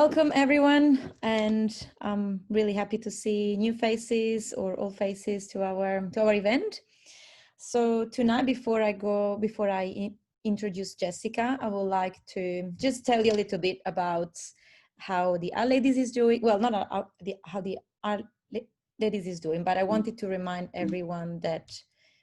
Welcome everyone, and I'm really happy to see new faces or old faces to our event. So tonight, before I introduce Jessica, I would like to just tell you a little bit about how the Our Ladies is doing. Well, not how the Our Ladies is doing, but I wanted to remind everyone that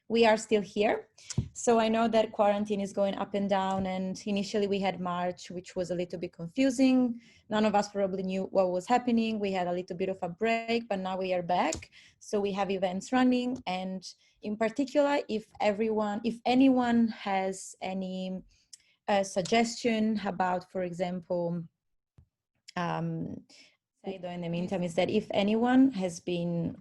we are still here. So I know that quarantine is going up and down, and initially we had March, which was a little bit confusing. None of us probably knew what was happening. We had a little bit of a break, but now we are back. So we have events running, and in particular, if anyone has any suggestion about, for example, in the meantime, is that if anyone has been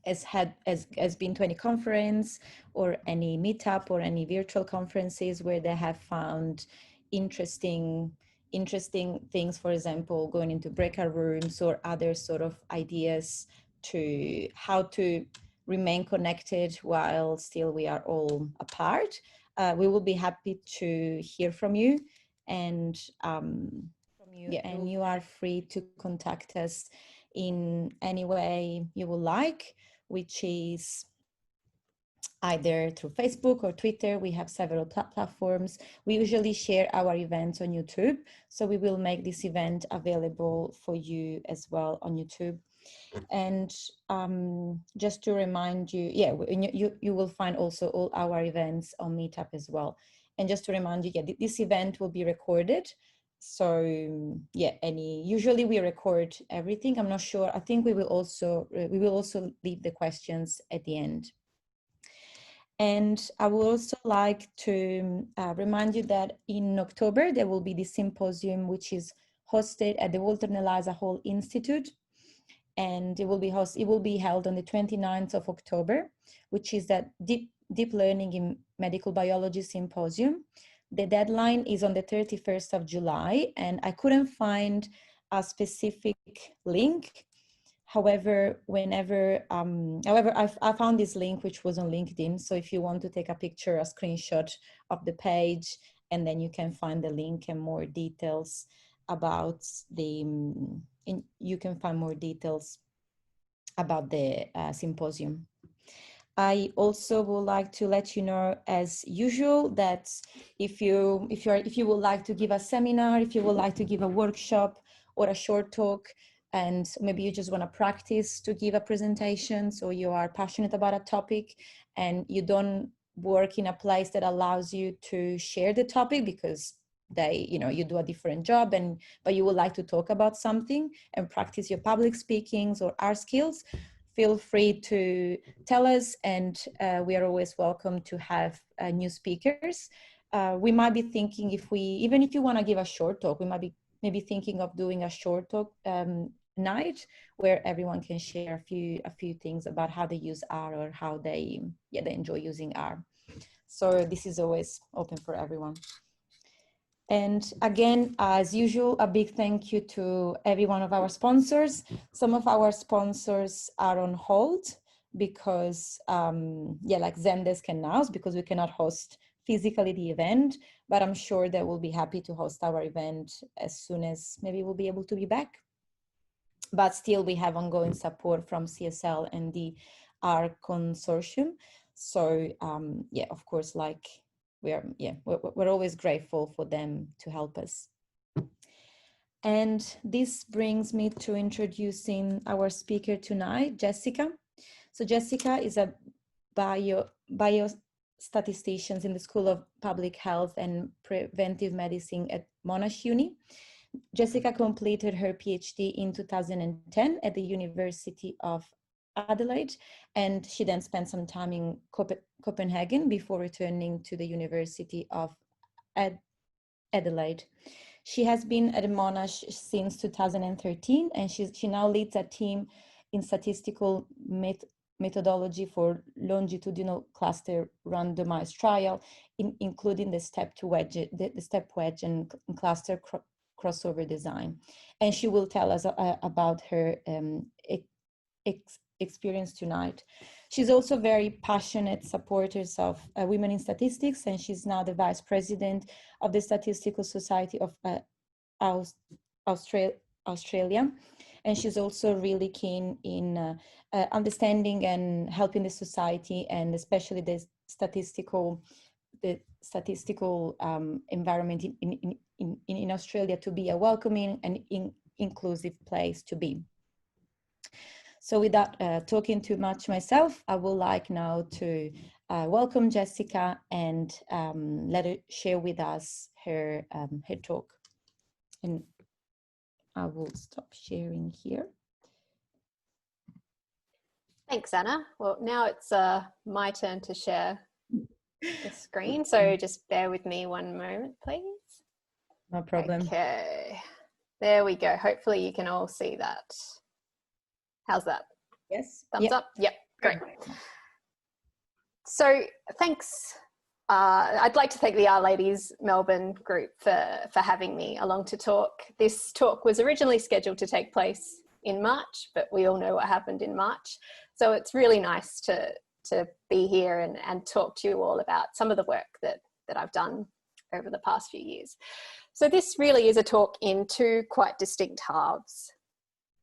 has been to any conference or any meetup or any virtual conferences where they have found interesting things, for example, going into breakout rooms or other sort of ideas to how to remain connected while still we are all apart, we will be happy to hear from you, and you are free to contact us in any way you would like, which is either through Facebook or Twitter. We have several platforms. We usually share our events on YouTube, so we will make this event available for you as well on YouTube. And just to remind you, you will find also all our events on Meetup as well. And just to remind you, this event will be recorded. So usually we record everything. I'm not sure. I think we will also leave the questions at the end. And I would also like to remind you that in October there will be the symposium, which is hosted at the Walter and Eliza Hall Institute, and it will be held on the 29th of October, which is that deep learning in medical biology symposium. The deadline is on the 31st of July, and I couldn't find a specific link. However, I found this link, which was on LinkedIn. So if you want to take a picture, a screenshot of the page, and then you can find the link and more details about you can find more details about the symposium. I also would like to let you know, as usual, that if you would like to give a seminar, if you would like to give a workshop or a short talk, and maybe you just want to practice to give a presentation, so you are passionate about a topic and you don't work in a place that allows you to share the topic because you do a different job, but you would like to talk about something and practice your public speakings or art skills, feel free to tell us, and we are always welcome to have new speakers. We might be thinking, even if you want to give a short talk, we might be maybe thinking of doing a short talk night where everyone can share a few things about how they use R or how they enjoy using R. So this is always open for everyone. And again, as usual, a big thank you to every one of our sponsors. Some of our sponsors are on hold because, like Zendesk and Nows, because we cannot host physically the event, but I'm sure they will be happy to host our event as soon as maybe we'll be able to be back. But still, we have ongoing support from CSL and the R consortium. So of course, we're always grateful for them to help us. And this brings me to introducing our speaker tonight, Jessica. So Jessica is a biostatistician in the School of Public Health and Preventive Medicine at Monash Uni. Jessica completed her PhD in 2010 at the University of Adelaide, and she then spent some time in Copenhagen before returning to the University of Adelaide. She has been at Monash since 2013, and she now leads a team in statistical methodology for longitudinal cluster randomized trial, including the step wedge and cluster crossover design. And she will tell us about her experience tonight. She's also very passionate supporters of women in statistics, and she's now the vice president of the Statistical Society of Aus Australia, and she's also really keen in understanding and helping the society, and especially the statistical environment in Australia to be a welcoming and inclusive place to be. So without talking too much myself, I would like now to welcome Jessica and let her share with us her talk. And I will stop sharing here. Thanks, Anna. Well, now it's my turn to share the screen. So just bear with me one moment, please. No problem. Okay, there we go. Hopefully you can all see that. How's that? Yes. Thumbs up? Yep, great. So thanks. I'd like to thank the Our Ladies Melbourne group for having me along to talk. This talk was originally scheduled to take place in March, but we all know what happened in March. So it's really nice to be here and talk to you all about some of the work that I've done over the past few years. So this really is a talk in two quite distinct halves.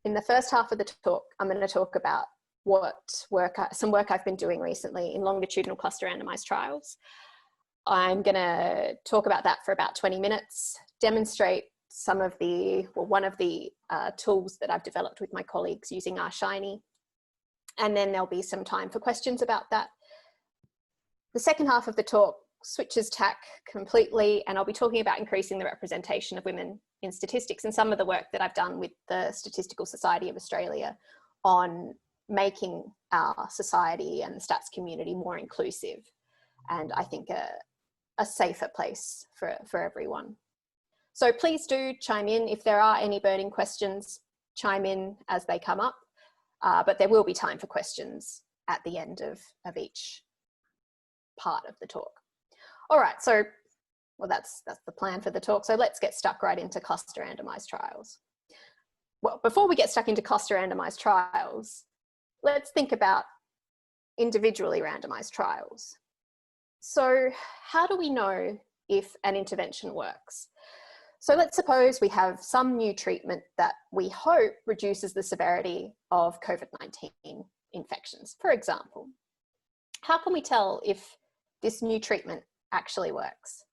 In the first half of the talk, I'm going to talk about some work I've been doing recently in longitudinal cluster randomized trials. I'm going to talk about that for about 20 minutes, demonstrate one of the tools that I've developed with my colleagues using R-Shiny, and then there'll be some time for questions about that. The second half of the talk switches tack completely, and I'll be talking about increasing the representation of women in statistics and some of the work that I've done with the Statistical Society of Australia on making our society and the stats community more inclusive, and I think a safer place for everyone. So please do chime in. If there are any burning questions, chime in as they come up, but there will be time for questions at the end of each part of the talk. All right, so well, that's the plan for the talk. So let's get stuck right into cluster randomized trials. Well, before we get stuck into cluster randomized trials, let's think about individually randomized trials. So how do we know if an intervention works? So let's suppose we have some new treatment that we hope reduces the severity of COVID-19 infections, for example. How can we tell if this new treatment actually works?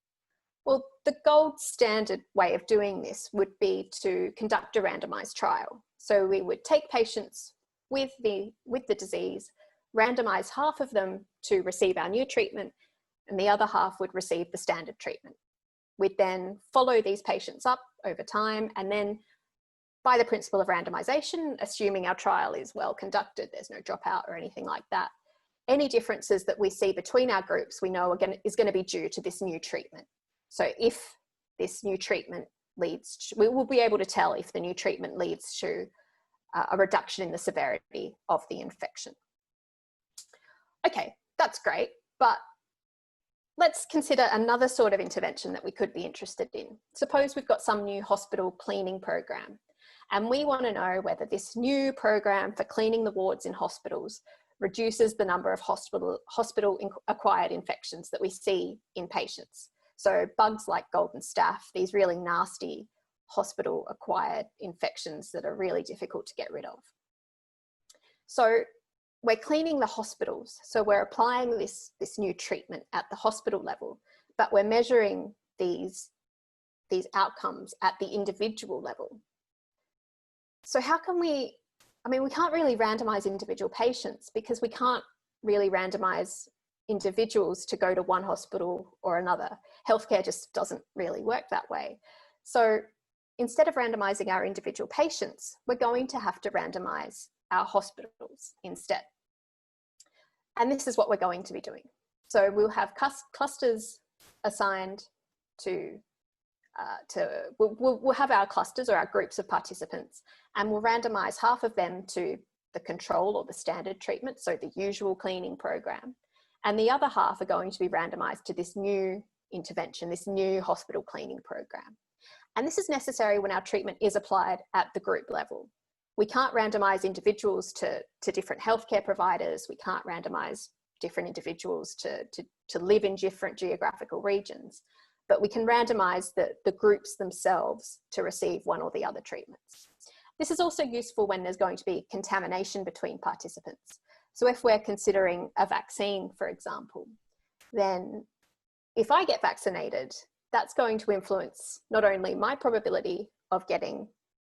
Well, the gold standard way of doing this would be to conduct a randomized trial. So we would take patients with the disease, randomize half of them to receive our new treatment, and the other half would receive the standard treatment. We'd then follow these patients up over time, and then by the principle of randomization, assuming our trial is well conducted, there's no dropout or anything like that, any differences that we see between our groups we know is going to be due to this new treatment. So if this new treatment we will be able to tell if the new treatment leads to a reduction in the severity of the infection. Okay, that's great, but let's consider another sort of intervention that we could be interested in. Suppose we've got some new hospital cleaning program, and we want to know whether this new program for cleaning the wards in hospitals reduces the number of hospital-acquired infections that we see in patients. So bugs like golden staph, these really nasty hospital-acquired infections that are really difficult to get rid of. So we're cleaning the hospitals. So we're applying this new treatment at the hospital level, but we're measuring these outcomes at the individual level. So how can we can't really randomize individual patients because we can't really randomize individuals to go to one hospital or another. Healthcare just doesn't really work that way. So instead of randomizing our individual patients, we're going to have to randomize our hospitals instead. And this is what we're going to be doing. So we'll have clusters assigned we'll have our clusters or our groups of participants, and we'll randomize half of them to the control or the standard treatment, so the usual cleaning program, and the other half are going to be randomized to this new intervention, this new hospital cleaning program. And this is necessary when our treatment is applied at the group level. We can't randomize individuals to different healthcare providers. We can't randomize different individuals to live in different geographical regions. but we can randomize the groups themselves to receive one or the other treatments. This is also useful when there's going to be contamination between participants. So if we're considering a vaccine, for example, then if I get vaccinated, that's going to influence not only my probability of getting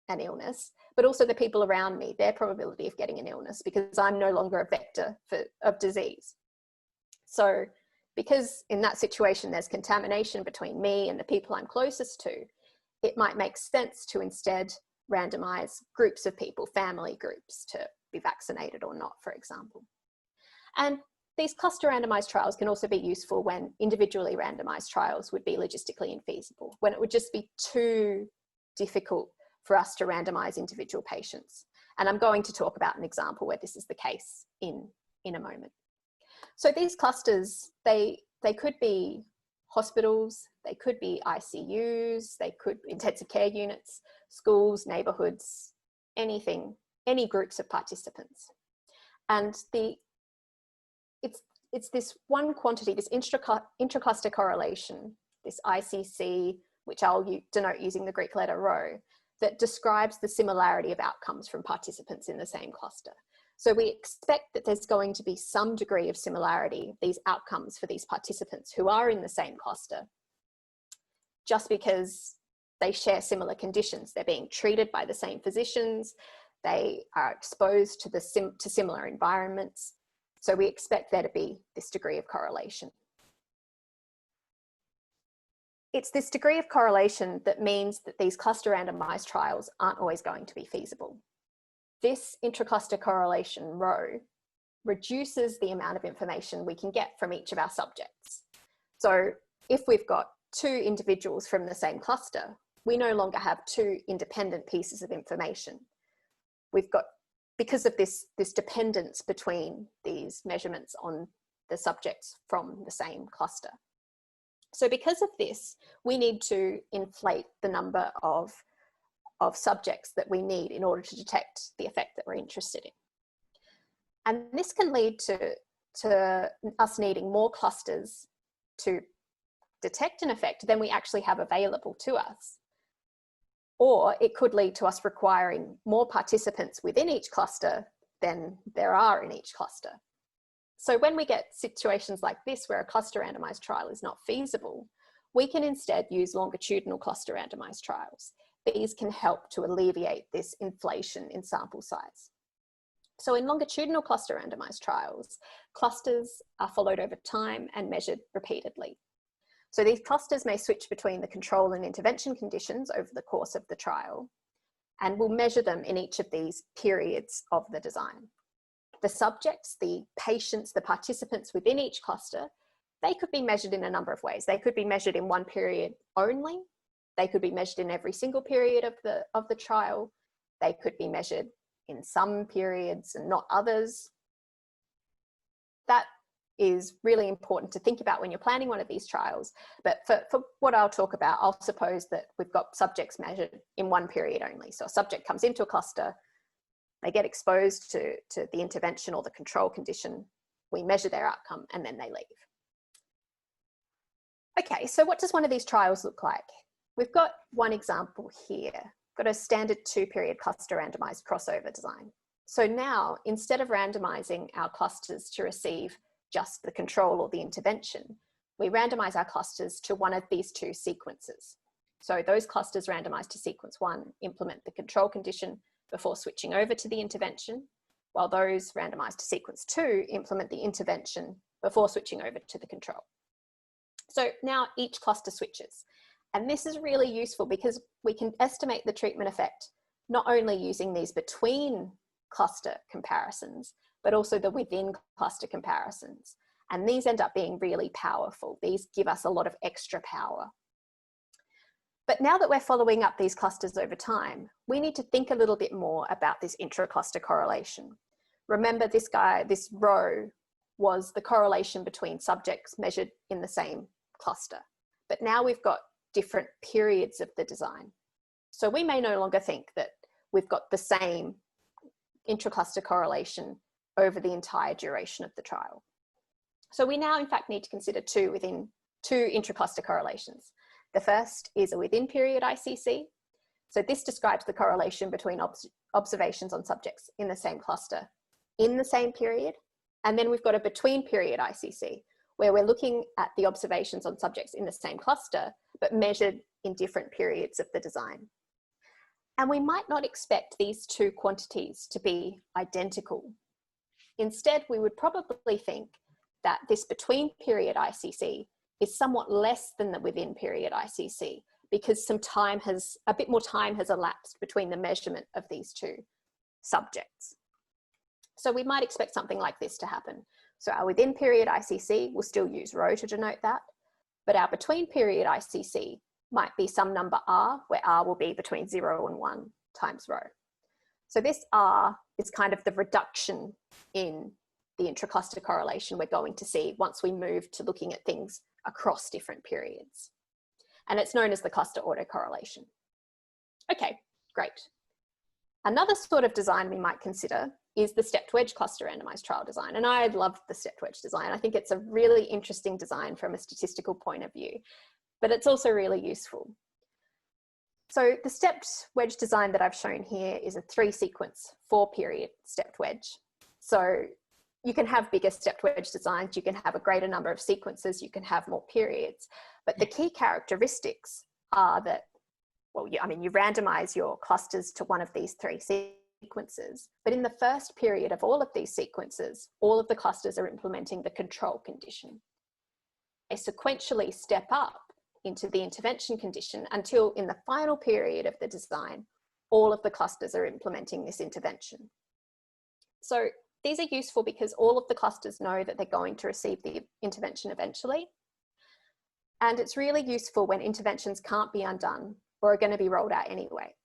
an illness, but also the people around me, their probability of getting an illness, because I'm no longer a vector of disease. So because in that situation, there's contamination between me and the people I'm closest to, it might make sense to instead randomize groups of people, family groups, to be vaccinated or not, for example. And these cluster randomized trials can also be useful when individually randomized trials would be logistically infeasible, when it would just be too difficult for us to randomize individual patients. And I'm going to talk about an example where this is the case in a moment. So these clusters, they could be hospitals, they could be ICUs, they could be intensive care units, schools, neighborhoods, anything, any groups of participants. And it's this one quantity, this intracluster correlation, this ICC, which I'll denote using the Greek letter rho, that describes the similarity of outcomes from participants in the same cluster. So we expect that there's going to be some degree of similarity, these outcomes for these participants who are in the same cluster, just because they share similar conditions. They're being treated by the same physicians, they are exposed to similar environments. So we expect there to be this degree of correlation. It's this degree of correlation that means that these cluster randomized trials aren't always going to be feasible. This intracluster correlation rho reduces the amount of information we can get from each of our subjects. So if we've got two individuals from the same cluster, we no longer have two independent pieces of information. We've got, because of this dependence between these measurements on the subjects from the same cluster. So because of this, we need to inflate the number of subjects that we need in order to detect the effect that we're interested in. And this can lead to us needing more clusters to detect an effect than we actually have available to us. Or it could lead to us requiring more participants within each cluster than there are in each cluster. So when we get situations like this where a cluster randomized trial is not feasible, we can instead use longitudinal cluster randomized trials. These can help to alleviate this inflation in sample size. So in longitudinal cluster randomized trials, clusters are followed over time and measured repeatedly. So these clusters may switch between the control and intervention conditions over the course of the trial, and we'll measure them in each of these periods of the design. The subjects, the patients, the participants within each cluster, they could be measured in a number of ways. They could be measured in one period only. They could be measured in every single period of the trial. They could be measured in some periods and not others. That is really important to think about when you're planning one of these trials. But for what I'll talk about, I'll suppose that we've got subjects measured in one period only. So a subject comes into a cluster, they get exposed to the intervention or the control condition, we measure their outcome, and then they leave. Okay, so what does one of these trials look like? We've got one example here. We've got a standard 2-period cluster randomized crossover design. So now, instead of randomizing our clusters to receive just the control or the intervention, we randomize our clusters to one of these two sequences. So those clusters randomized to sequence 1 implement the control condition before switching over to the intervention, while those randomized to sequence 2 implement the intervention before switching over to the control. So now each cluster switches. And this is really useful because we can estimate the treatment effect not only using these between cluster comparisons, but also the within cluster comparisons. And these end up being really powerful. These give us a lot of extra power. But now that we're following up these clusters over time, we need to think a little bit more about this intra-cluster correlation. Remember, this rho was the correlation between subjects measured in the same cluster. But now we've got different periods of the design. So we may no longer think that we've got the same intra-cluster correlation over the entire duration of the trial. So we now in fact need to consider two intra-cluster correlations. The first is a within period ICC. So this describes the correlation between observations on subjects in the same cluster in the same period. And then we've got a between period ICC, where we're looking at the observations on subjects in the same cluster, but measured in different periods of the design. And we might not expect these two quantities to be identical. Instead, we would probably think that this between period ICC is somewhat less than the within period ICC, because a bit more time has elapsed between the measurement of these two subjects. So we might expect something like this to happen. So our within period ICC will still use rho to denote that, but our between period ICC might be some number R, where R will be between 0 and 1 times rho. So this R is kind of the reduction in the intracluster correlation we're going to see once we move to looking at things across different periods. And it's known as the cluster autocorrelation. Okay, great. Another sort of design we might consider is the stepped wedge cluster randomized trial design. And I love the stepped wedge design. I think it's a really interesting design from a statistical point of view, but it's also really useful. So the stepped wedge design that I've shown here is a 3-sequence, 4-period stepped wedge. So you can have bigger stepped wedge designs, you can have a greater number of sequences, you can have more periods, but the key characteristics are that, well, you randomize your clusters to one of these 3 sequences, but in the first period of all of these sequences, all of the clusters are implementing the control condition. They sequentially step up into the intervention condition until in the final period of the design, all of the clusters are implementing this intervention. So these are useful because all of the clusters know that they're going to receive the intervention eventually. And it's really useful when interventions can't be undone or are going to be rolled out anyway.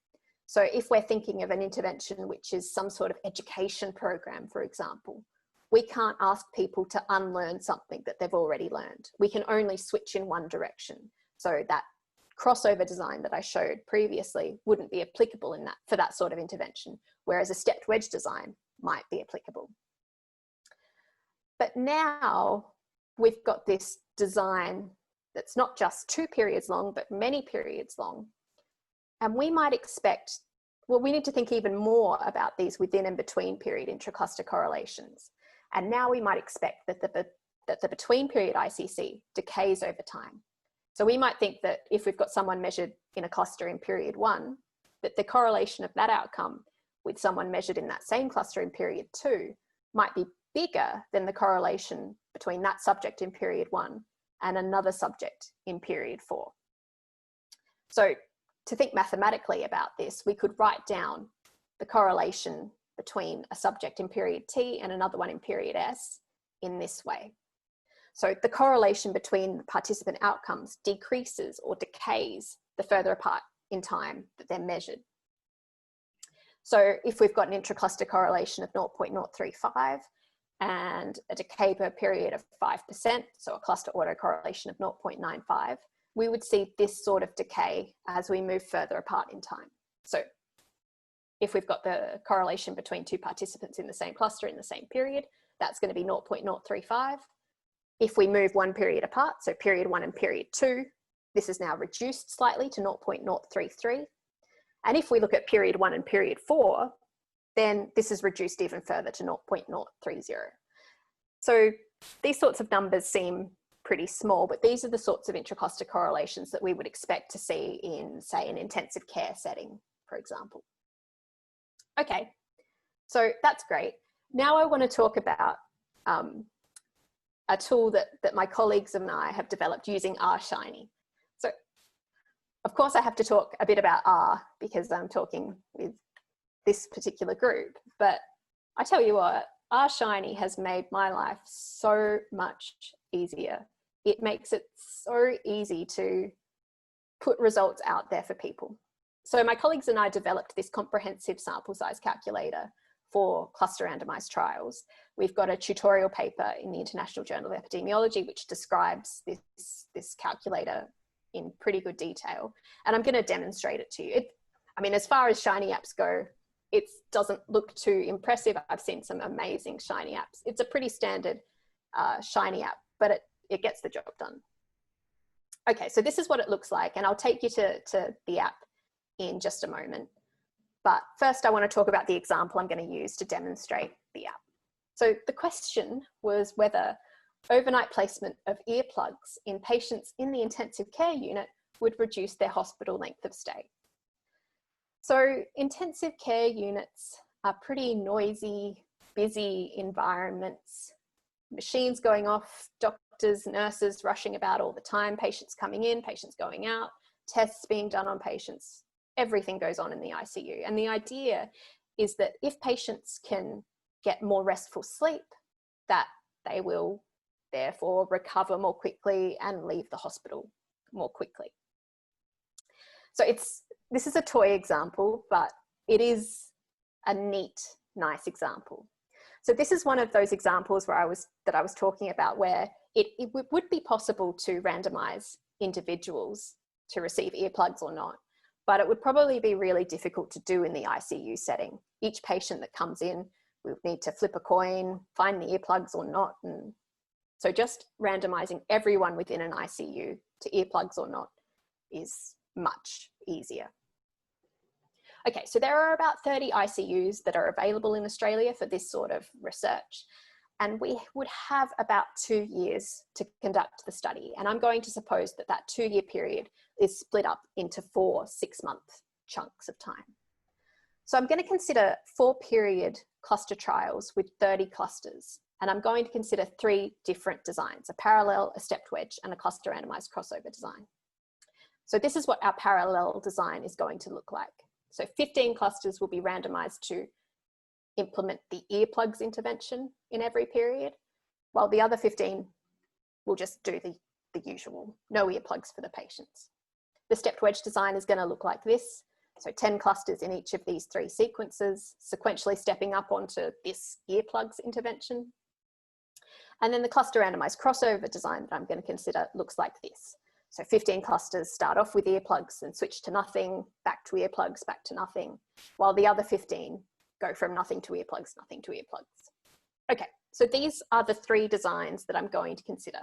So if we're thinking of an intervention which is some sort of education program, for example, we can't ask people to unlearn something that they've already learned. We can only switch in one direction. So that crossover design that I showed previously wouldn't be applicable for that sort of intervention, whereas a stepped wedge design might be applicable. But now we've got this design that's not just 2 periods long, but many periods long. And we might expect, well, we need to think even more about these within and between period intracluster correlations. And now we might expect that the between period ICC decays over time. So we might think that if we've got someone measured in a cluster in period 1, that the correlation of that outcome with someone measured in that same cluster in period 2 might be bigger than the correlation between that subject in period 1 and another subject in period 4. So to think mathematically about this, we could write down the correlation between a subject in period T and another one in period S in this way. So the correlation between the participant outcomes decreases or decays the further apart in time that they're measured. So if we've got an intracluster correlation of 0.035 and a decay per period of 5%, so a cluster autocorrelation of 0.95, we would see this sort of decay as we move further apart in time. So if we've got the correlation between 2 participants in the same cluster in the same period, that's going to be 0.035. If we move 1 period apart, so period 1 and period 2, this is now reduced slightly to 0.033. And if we look at period 1 and period 4, then this is reduced even further to 0.030. So these sorts of numbers seem pretty small, but these are the sorts of intracluster correlations that we would expect to see in, say, an intensive care setting, for example. Okay, so that's great. Now I want to talk about a tool that my colleagues and I have developed using R-Shiny. So, of course, I have to talk a bit about R because I'm talking with this particular group, but I tell you what, R-Shiny has made my life so much easier. It makes it so easy to put results out there for people. So my colleagues and I developed this comprehensive sample size calculator for cluster randomized trials. We've got a tutorial paper in the International Journal of Epidemiology which describes this calculator in pretty good detail. And I'm going to demonstrate it to you. I mean, as far as Shiny apps go, it doesn't look too impressive. I've seen some amazing Shiny apps. It's a pretty standard Shiny app, but it gets the job done. Okay, so this is what it looks like, and I'll take you to the app in just a moment. But first I want to talk about the example I'm going to use to demonstrate the app. So the question was whether overnight placement of earplugs in patients in the intensive care unit would reduce their hospital length of stay. So intensive care units are pretty noisy, busy environments, machines going off, doctors, nurses rushing about all the time, patients coming in, patients going out, tests being done on patients, everything goes on in the ICU. And the idea is that if patients can get more restful sleep, that they will therefore recover more quickly and leave the hospital more quickly. So this is a toy example, but it is a neat, nice example. So this is one of those examples where I was talking about, where it would be possible to randomize individuals to receive earplugs or not, but it would probably be really difficult to do in the ICU setting. Each patient that comes in, we would need to flip a coin, find the earplugs or not. And so just randomizing everyone within an ICU to earplugs or not is much easier. Okay, so there are about 30 ICUs that are available in Australia for this sort of research, and we would have about 2 years to conduct the study. And I'm going to suppose that that 2-year period is split up into 4 6-month chunks of time. So I'm going to consider 4-period cluster trials with 30 clusters, and I'm going to consider 3 different designs: a parallel, a stepped wedge, and a cluster randomized crossover design. So this is what our parallel design is going to look like. So 15 clusters will be randomized to implement the earplugs intervention in every period, while the other 15 will just do the usual, no earplugs for the patients. The stepped wedge design is going to look like this. So 10 clusters in each of these 3 sequences, sequentially stepping up onto this earplugs intervention. And then the cluster randomized crossover design that I'm going to consider looks like this. So 15 clusters start off with earplugs and switch to nothing, back to earplugs, back to nothing, while the other 15 go from nothing to earplugs, nothing to earplugs. Okay, so these are the 3 designs that I'm going to consider.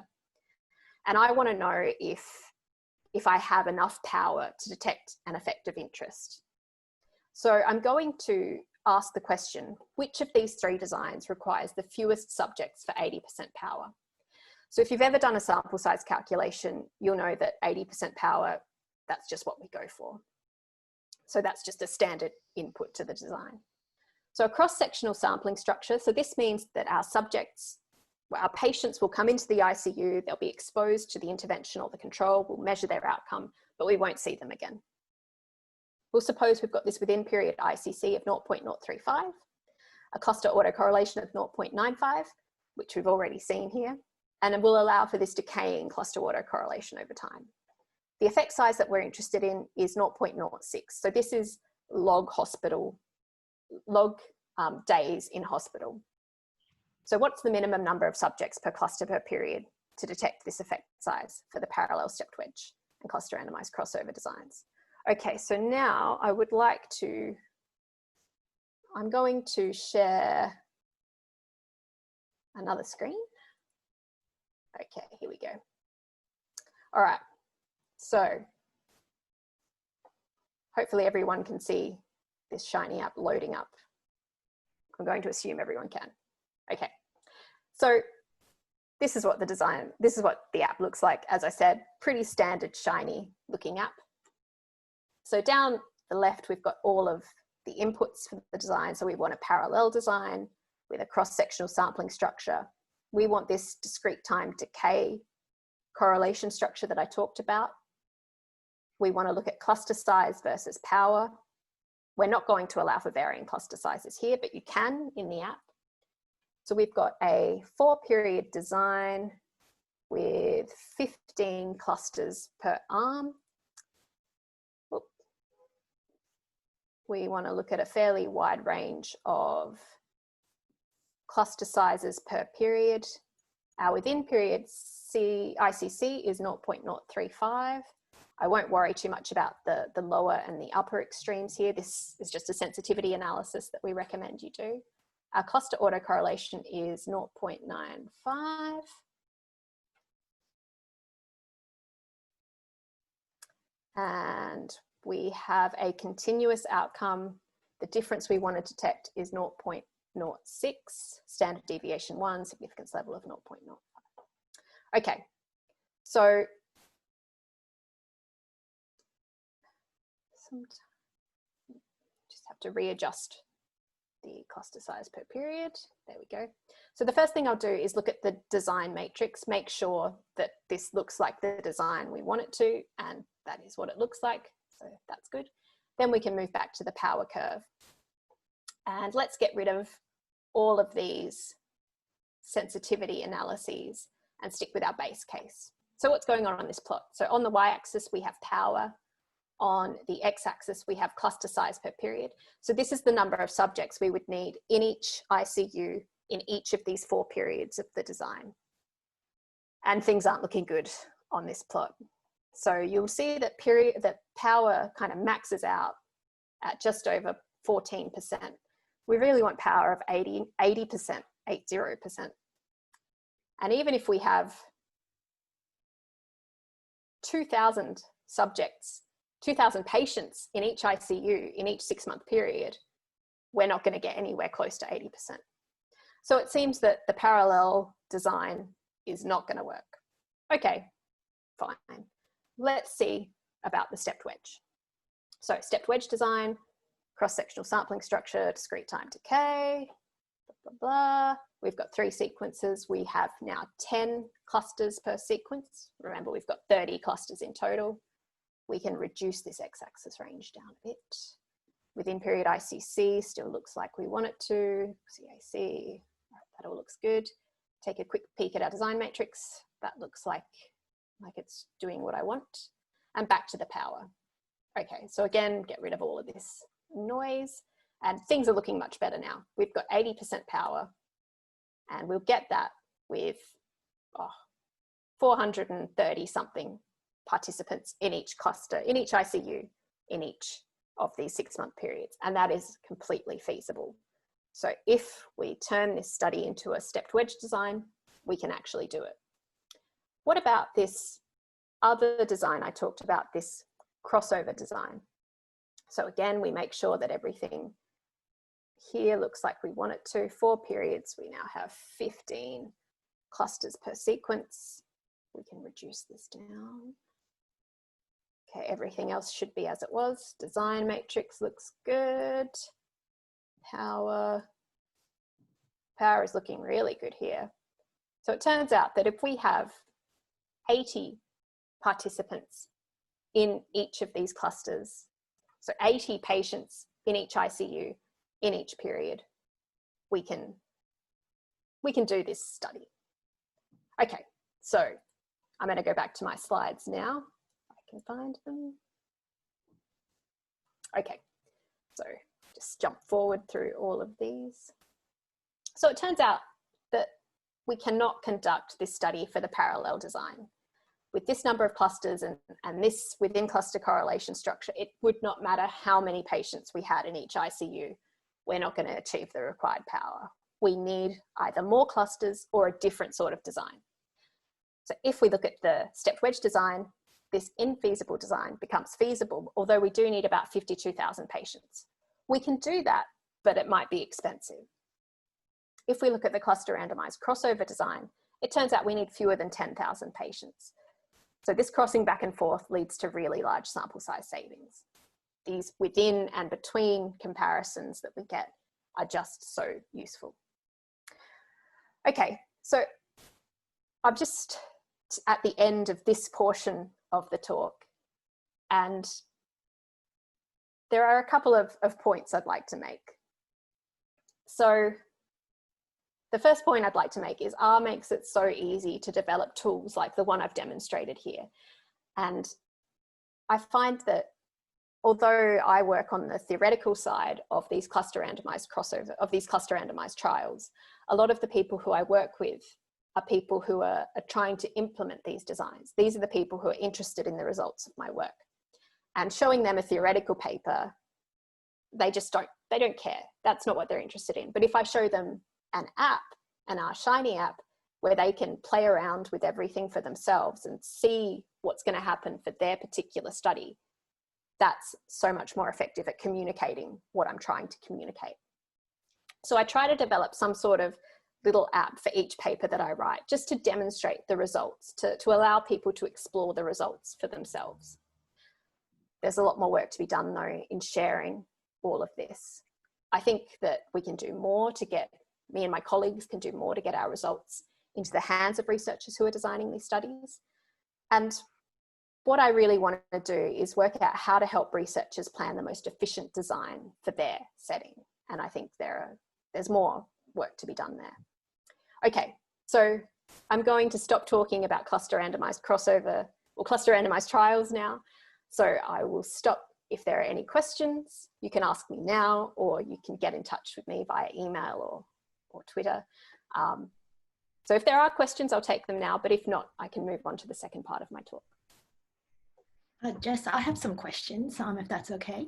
And I want to know if I have enough power to detect an effect of interest. So I'm going to ask the question, which of these 3 designs requires the fewest subjects for 80% power? So if you've ever done a sample size calculation, you'll know that 80% power, that's just what we go for. So that's just a standard input to the design. So a cross-sectional sampling structure. So this means that our patients will come into the ICU, they'll be exposed to the intervention or the control, we'll measure their outcome, but we won't see them again. We'll suppose we've got this within period ICC of 0.035, a cluster autocorrelation of 0.95, which we've already seen here, and it will allow for this decaying cluster autocorrelation over time. The effect size that we're interested in is 0.06. So this is log days in hospital. So what's the minimum number of subjects per cluster per period to detect this effect size for the parallel stepped wedge and cluster randomized crossover designs? Okay, so now I'm going to share another screen. Okay, here we go. All right, so hopefully everyone can see this shiny app loading up. I'm going to assume everyone can. Okay, so this is what the app looks like. As I said, pretty standard shiny looking app. So down the left, we've got all of the inputs for the design. So we want a parallel design with a cross-sectional sampling structure. We want this discrete time decay correlation structure that I talked about. We want to look at cluster size versus power. We're not going to allow for varying cluster sizes here, but you can in the app. So we've got a 4-period design with 15 clusters per arm. We want to look at a fairly wide range of cluster sizes per period. Our within period ICC is 0.035. I won't worry too much about the lower and the upper extremes here. This is just a sensitivity analysis that we recommend you do. Our cluster autocorrelation is 0.95. And we have a continuous outcome. The difference we want to detect is 0.06, standard deviation 1, significance level of 0.05. Okay, so just have to readjust the cluster size per period. There we go. So the first thing I'll do is look at the design matrix, make sure that this looks like the design we want it to, and that is what it looks like. So that's good. Then we can move back to the power curve. And let's get rid of all of these sensitivity analyses and stick with our base case. So what's going on this plot? So on the y-axis, we have power. On the x-axis, we have cluster size per period. So this is the number of subjects we would need in each ICU in each of these 4 periods of the design. And things aren't looking good on this plot. So you'll see that power kind of maxes out at just over 14%. We really want power of 80%, 80%. And even if we have 2,000 subjects, 2,000 patients in each ICU in each 6-month period, we're not going to get anywhere close to 80%. So it seems that the parallel design is not going to work. Okay, fine. Let's see about the stepped wedge. So stepped wedge design, cross-sectional sampling structure, discrete time decay, blah, blah, blah. We've got 3 sequences. We have now 10 clusters per sequence. Remember, we've got 30 clusters in total. We can reduce this x-axis range down a bit. Within period ICC still looks like we want it to. CAC, that all looks good. Take a quick peek at our design matrix. That looks like it's doing what I want. And back to the power. Okay, so again, get rid of all of this noise. And things are looking much better now. We've got 80% power. And we'll get that with 430 something participants in each cluster, in each ICU, in each of these 6-month periods. And that is completely feasible. So if we turn this study into a stepped wedge design, we can actually do it. What about this other design I talked about, this crossover design? So again, we make sure that everything here looks like we want it to. 4 periods, we now have 15 clusters per sequence. We can reduce this down. Okay, everything else should be as it was. Design matrix looks good. Power is looking really good here. So it turns out that if we have 80 participants in each of these clusters, so 80 patients in each ICU, in each period, we can do this study. Okay, so I'm going to go back to my slides now. I can find them. Okay, so just jump forward through all of these. So it turns out that we cannot conduct this study for the parallel design. With this number of clusters and this within cluster correlation structure, it would not matter how many patients we had in each ICU. We're not going to achieve the required power. We need either more clusters or a different sort of design. So if we look at the stepped wedge design, this infeasible design becomes feasible, although we do need about 52,000 patients. We can do that, but it might be expensive. If we look at the cluster randomized crossover design, it turns out we need fewer than 10,000 patients. So this crossing back and forth leads to really large sample size savings. These within and between comparisons that we get are just so useful. Okay, so I'm just at the end of this portion of the talk, and there are a couple of points I'd like to make. So the first point I'd like to make is R makes it so easy to develop tools like the one I've demonstrated here. And I find that although I work on the theoretical side of these cluster randomized trials, a lot of the people who I work with are people who are trying to implement these designs. These are the people who are interested in the results of my work. And showing them a theoretical paper, they don't care. That's not what they're interested in. But if I show them an app, an R Shiny app, where they can play around with everything for themselves and see what's going to happen for their particular study, that's so much more effective at communicating what I'm trying to communicate. So I try to develop some sort of little app for each paper that I write, just to demonstrate the results, to allow people to explore the results for themselves. There's a lot more work to be done though in sharing all of this. I think that we can do more to get, me and my colleagues can do more to get our results into the hands of researchers who are designing these studies. And what I really want to do is work out how to help researchers plan the most efficient design for their setting. And I think there's more work to be done there. Okay, so I'm going to stop talking about cluster randomized crossover or cluster randomized trials now. So I will stop. If there are any questions, you can ask me now, or you can get in touch with me via email or Twitter. So if there are questions, I'll take them now, but if not, I can move on to the second part of my talk. Jess, I have some questions, if that's okay.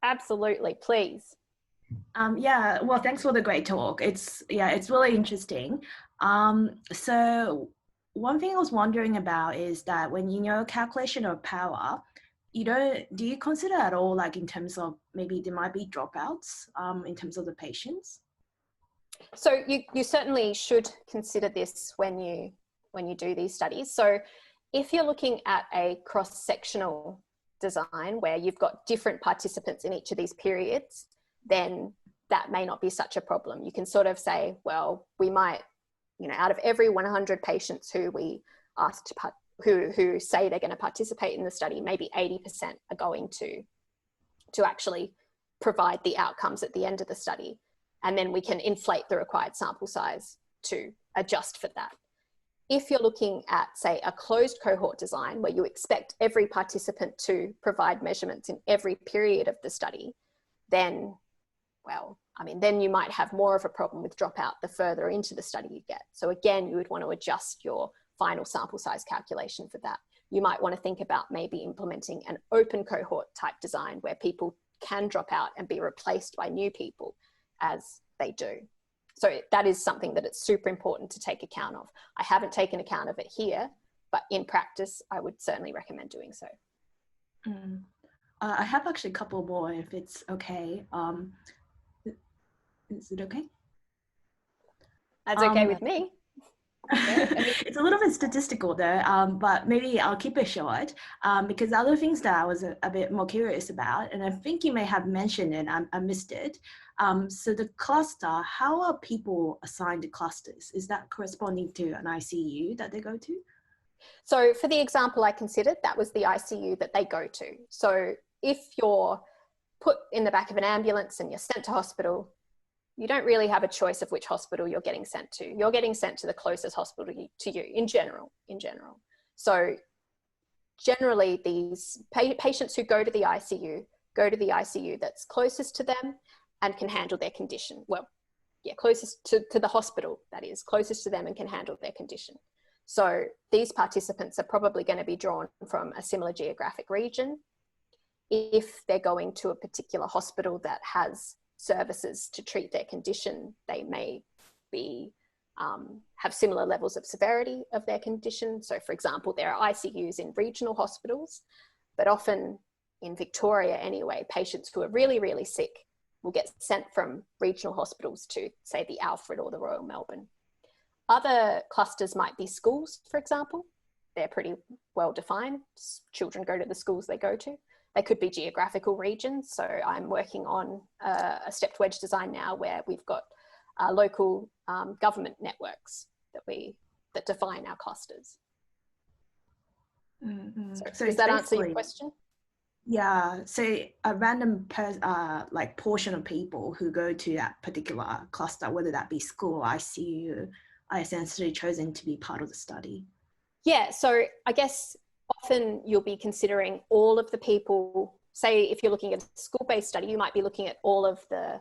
Absolutely, please. Yeah, well, thanks for the great talk. It's really interesting. So one thing I was wondering about is that when you know calculation of power, do you consider at all, like in terms of maybe there might be dropouts in terms of the patients? So you certainly should consider this when you do these studies. So if you're looking at a cross-sectional design where you've got different participants in each of these periods, then that may not be such a problem. You can sort of say, well, we might, out of every 100 patients who we asked who say they're going to participate in the study, maybe 80% are going to actually provide the outcomes at the end of the study. And then we can inflate the required sample size to adjust for that. If you're looking at, say, a closed cohort design where you expect every participant to provide measurements in every period of the study, then, well, then you might have more of a problem with dropout the further into the study you get. So again, you would want to adjust your final sample size calculation for that. You might want to think about maybe implementing an open cohort type design where people can drop out and be replaced by new people as they do. So that is something that it's super important to take account of. I haven't taken account of it here, but in practice, I would certainly recommend doing so. I have actually a couple more if it's okay. Is it okay? That's okay with me. It's a little bit statistical though, but maybe I'll keep it short because other things that I was a bit more curious about, and I think you may have mentioned it, I missed it. So the cluster, how are people assigned to clusters? Is that corresponding to an ICU that they go to? So for the example I considered, that was the ICU that they go to. So if you're put in the back of an ambulance and you're sent to hospital, you don't really have a choice of which hospital you're getting sent to. You're getting sent to the closest hospital to you in general. So generally these patients who go to the ICU that's closest to them and can handle their condition. Well, yeah, closest to the hospital, that is, closest to them and can handle their condition. So these participants are probably going to be drawn from a similar geographic region. If they're going to a particular hospital that has services to treat their condition, they may be have similar levels of severity of their condition. So for example, there are ICUs in regional hospitals, but often in Victoria anyway, patients who are really, really sick will get sent from regional hospitals to, say, the Alfred or the Royal Melbourne. Other clusters might be schools, for example. They're pretty well defined. Children go to the schools they go to. They could be geographical regions. So I'm working on a stepped wedge design now where we've got local government networks that define our clusters. So does that answer your question? Yeah, so a random portion of people who go to that particular cluster, whether that be school or ICU, are essentially chosen to be part of the study. Yeah, so I guess often you'll be considering all of the people, say if you're looking at a school-based study, you might be looking at all of the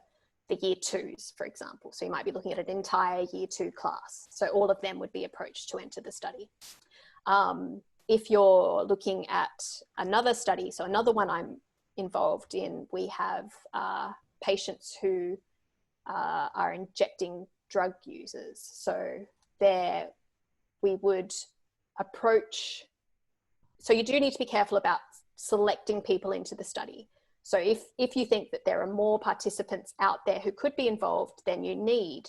year twos, for example. So you might be looking at an entire year two class. So all of them would be approached to enter the study. If you're looking at another study, so another one I'm involved in, we have patients who are injecting drug users. So there we would approach, so you do need to be careful about selecting people into the study. So if you think that there are more participants out there who could be involved than you need,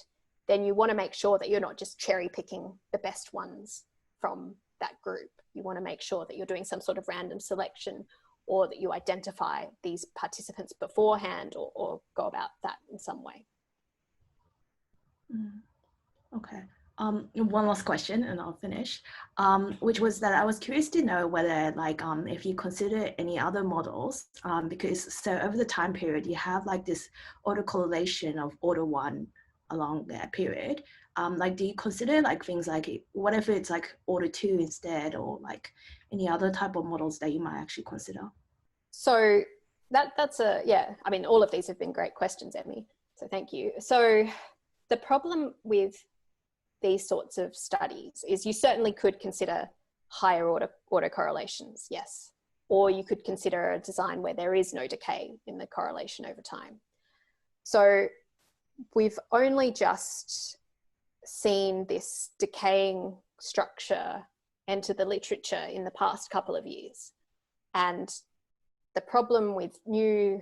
then you want to make sure that you're not just cherry picking the best ones from that group. You want to make sure that you're doing some sort of random selection, or that you identify these participants beforehand, or go about that in some way. Okay. One last question and I'll finish, which was that I was curious to know whether like if you consider any other models, because so over the time period you have like this autocorrelation of order 1 along that period. Like, do you consider like things like, what if it's like order 2 instead, or like any other type of models that you might actually consider? So that's yeah, I mean, all of these have been great questions, Emmy, so thank you. So the problem with these sorts of studies is you certainly could consider higher order correlations, yes. Or you could consider a design where there is no decay in the correlation over time. So we've only just seen this decaying structure enter the literature in the past couple of years. And the problem with new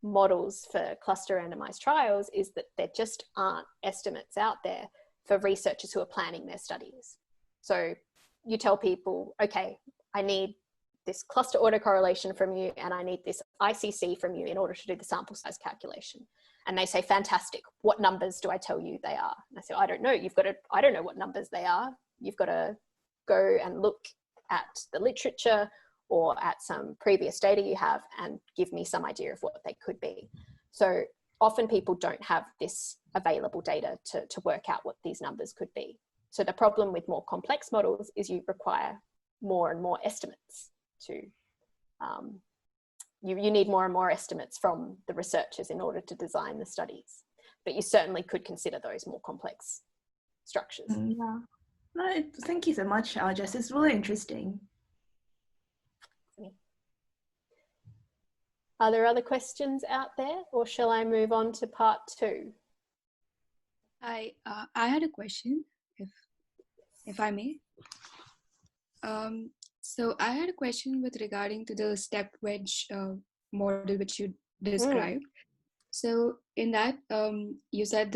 models for cluster randomized trials is that there just aren't estimates out there for researchers who are planning their studies. So you tell people, okay, I need this cluster autocorrelation from you, and I need this ICC from you in order to do the sample size calculation. And they say, fantastic, what numbers do I tell you they are? And I say, I don't know, I don't know what numbers they are. You've got to go and look at the literature or at some previous data you have and give me some idea of what they could be. So often people don't have this available data to work out what these numbers could be. So the problem with more complex models is you require more and more estimates to, you need more and more estimates from the researchers in order to design the studies. But you certainly could consider those more complex structures. Yeah. No, thank you so much, Jess. It's really interesting. Are there other questions out there, or shall I move on to part 2? I had a question, if I may. So I had a question with regarding to the step wedge model which you described. So in that, you said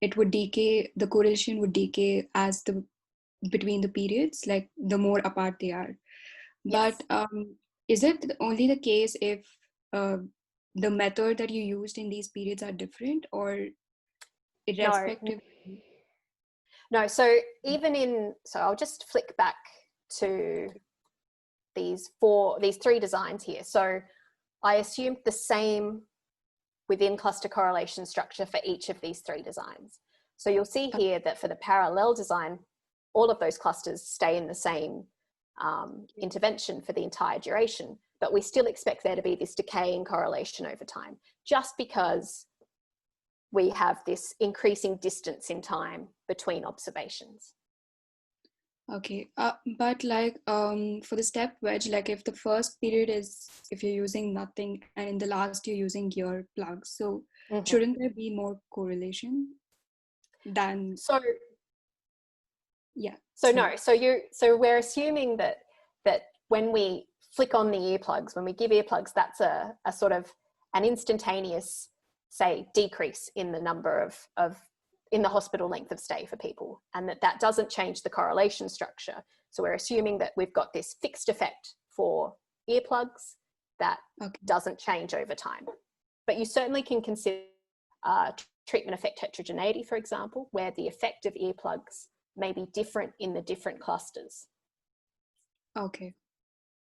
it would decay, the correlation would decay as between the periods, like the more apart they are. Yes. But is it only the case if the method that you used in these periods are different, or irrespective? No, so so I'll just flick back to these 3 designs here. So I assumed the same within cluster correlation structure for each of these 3 designs. So you'll see here that for the parallel design, all of those clusters stay in the same intervention for the entire duration, but we still expect there to be this decaying correlation over time, just because we have this increasing distance in time between observations. Okay, but like for the step wedge, like if the first period is, if you're using nothing and in the last you're using your plugs, so shouldn't there be more correlation than? So yeah. So no, so we're assuming that when we flick on the earplugs, when we give earplugs, that's a sort of an instantaneous, say, decrease in the number in the hospital length of stay for people, and that doesn't change the correlation structure. So we're assuming that we've got this fixed effect for earplugs that doesn't change over time. But you certainly can consider treatment effect heterogeneity, for example, where the effect of earplugs may be different in the different clusters. Okay.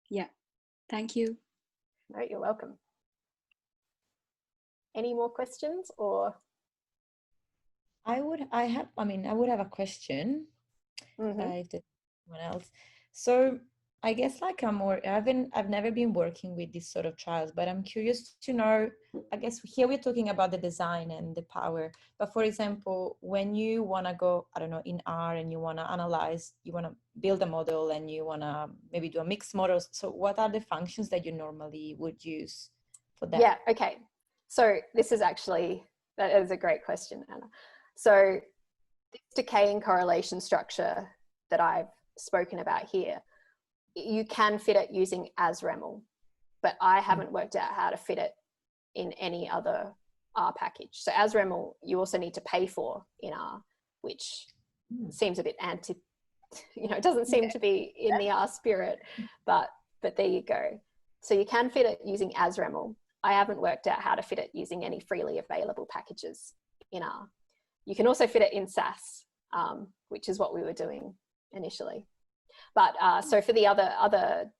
Yeah. Thank you. No, you're welcome. Any more questions, or? I would have a question. If there's someone else. So I guess like I've never been working with this sort of trials, but I'm curious to know, I guess here we're talking about the design and the power, but for example, when you want to go, I don't know, in R and you want to analyze, you want to build a model and you want to maybe do a mixed model. So what are the functions that you normally would use for that? Yeah, okay. So this is actually, that is a great question, Anna. So decaying correlation structure that I've spoken about here, you can fit it using ASREML, but I haven't worked out how to fit it in any other R package. So ASREML, you also need to pay for in R, which seems a bit it doesn't seem to be in the R spirit, but there you go. So you can fit it using ASREML. I haven't worked out how to fit it using any freely available packages in R. You can also fit it in SAS, which is what we were doing initially. But so for the other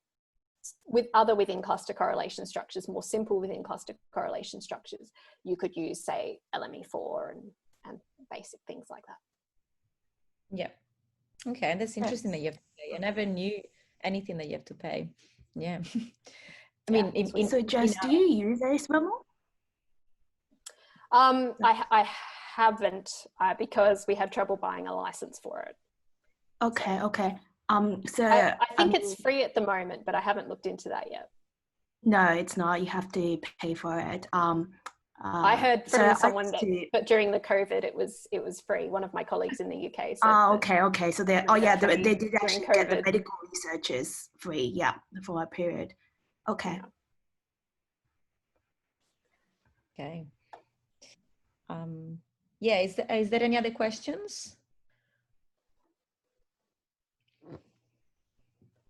within cluster correlation structures, more simple within cluster correlation structures, you could use, say, LME4 and basic things like that. Yeah. Okay, that's interesting that you have to pay. I never knew anything that you have to pay. Yeah. I mean, so Jess, do you use ASREML? I haven't because we had trouble buying a license for it. Okay, okay. So I think it's free at the moment, but I haven't looked into that yet. No, it's not. You have to pay for it. I heard from someone but during the COVID, it was free. One of my colleagues in the UK said. Okay. So they did actually get the medical researchers free, for a period. Okay. Okay. Yeah. Is there any other questions?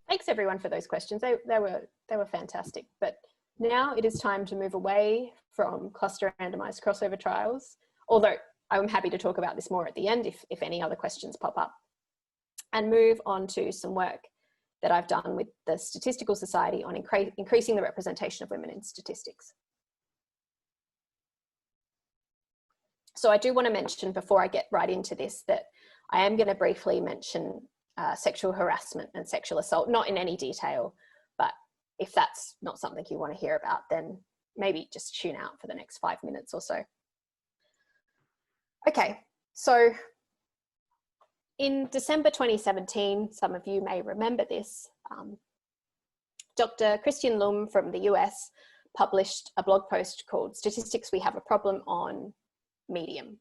Thanks everyone for those questions. They were fantastic. But now it is time to move away from cluster randomized crossover trials, although I'm happy to talk about this more at the end if any other questions pop up, and move on to some work that I've done with the Statistical Society on increasing the representation of women in statistics. So I do want to mention before I get right into this that I am going to briefly mention sexual harassment and sexual assault, not in any detail, but if that's not something you want to hear about, then maybe just tune out for the next 5 minutes or so. Okay, so in December 2017, some of you may remember this, Dr. Christian Lum from the US published a blog post called "Statistics We Have a Problem" on Medium.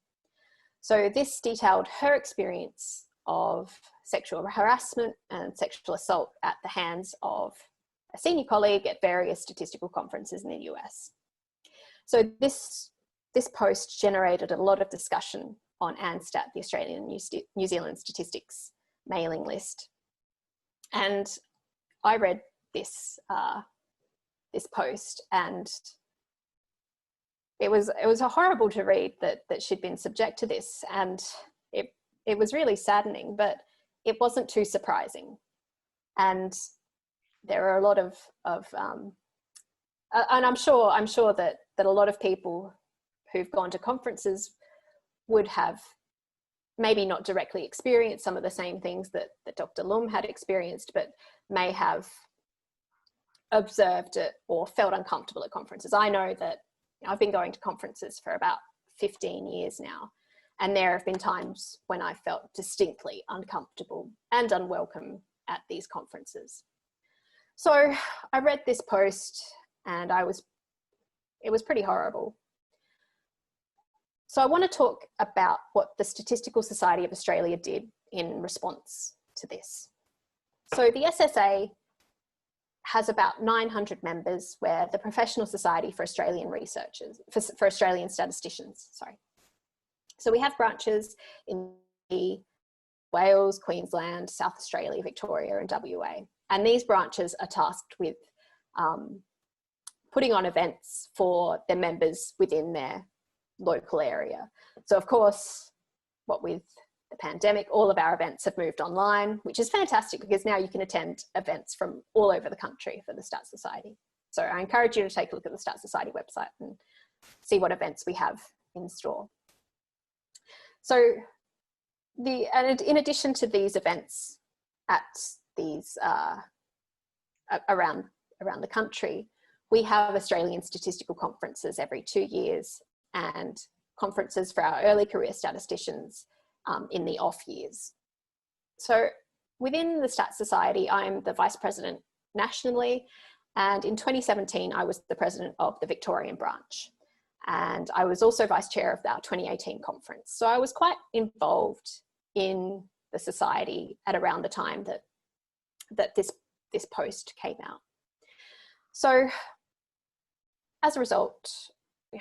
So this detailed her experience of sexual harassment and sexual assault at the hands of a senior colleague at various statistical conferences in the US. So this post generated a lot of discussion on ANSTAT, the Australian New Zealand Statistics mailing list. And I read this post, and it was horrible to read that she'd been subject to this, and it was really saddening, but it wasn't too surprising. And there are a lot of and I'm sure that a lot of people who've gone to conferences would have maybe not directly experienced some of the same things that Dr. Lum had experienced, but may have observed it or felt uncomfortable at conferences. I know that I've been going to conferences for about 15 years now, and there have been times when I felt distinctly uncomfortable and unwelcome at these conferences. So I read this post, and it was pretty horrible. So I want to talk about what the Statistical Society of Australia did in response to this. So the SSA has about 900 members. We're the professional society for Australian researchers, for Australian statisticians, sorry. So we have branches in Wales, Queensland, South Australia, Victoria, and WA. And these branches are tasked with putting on events for their members within their local area. So of course, what with the pandemic, all of our events have moved online, which is fantastic because now you can attend events from all over the country for the Stats Society. So I encourage you to take a look at the Stats Society website and see what events we have in store. So and in addition to these events at these around the country, we have Australian statistical conferences every 2 years and conferences for our early career statisticians in the off years. So within the Stats Society, I'm the Vice President nationally, and in 2017, I was the President of the Victorian branch. And I was also Vice Chair of our 2018 conference. So I was quite involved in the society at around the time that this post came out. So as a result,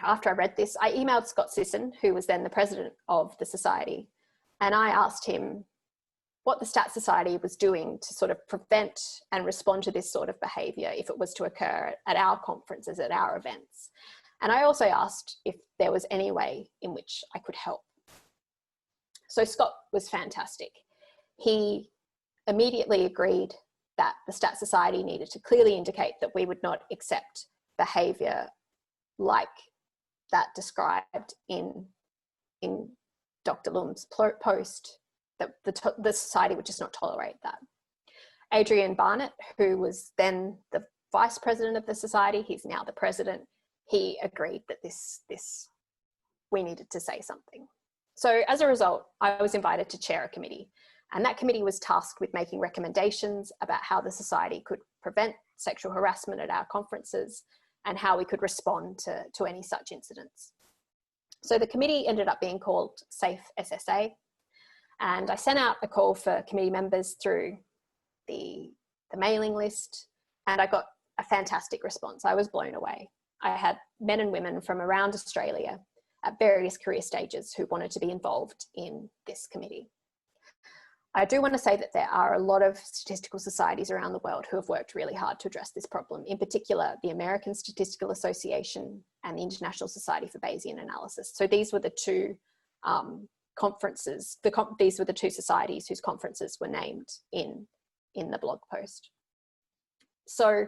after I read this, I emailed Scott Sisson, who was then the president of the society, and I asked him what the Stat Society was doing to sort of prevent and respond to this sort of behaviour if it was to occur at our conferences, at our events. And I also asked if there was any way in which I could help. So Scott was fantastic. He immediately agreed that the Stat Society needed to clearly indicate that we would not accept behaviour like that described in Dr. Lum's post, that the society would just not tolerate that. Adrian Barnett, who was then the vice president of the society, he's now the president, he agreed that we needed to say something. So as a result, I was invited to chair a committee, and that committee was tasked with making recommendations about how the society could prevent sexual harassment at our conferences and how we could respond to any such incidents. So the committee ended up being called Safe SSA, and I sent out a call for committee members through the mailing list, and I got a fantastic response. I was blown away. I had men and women from around Australia at various career stages who wanted to be involved in this committee. I do want to say that there are a lot of statistical societies around the world who have worked really hard to address this problem, in particular the American Statistical Association and the International Society for Bayesian Analysis. So these were the two conferences, these were the two societies whose conferences were named in the blog post. So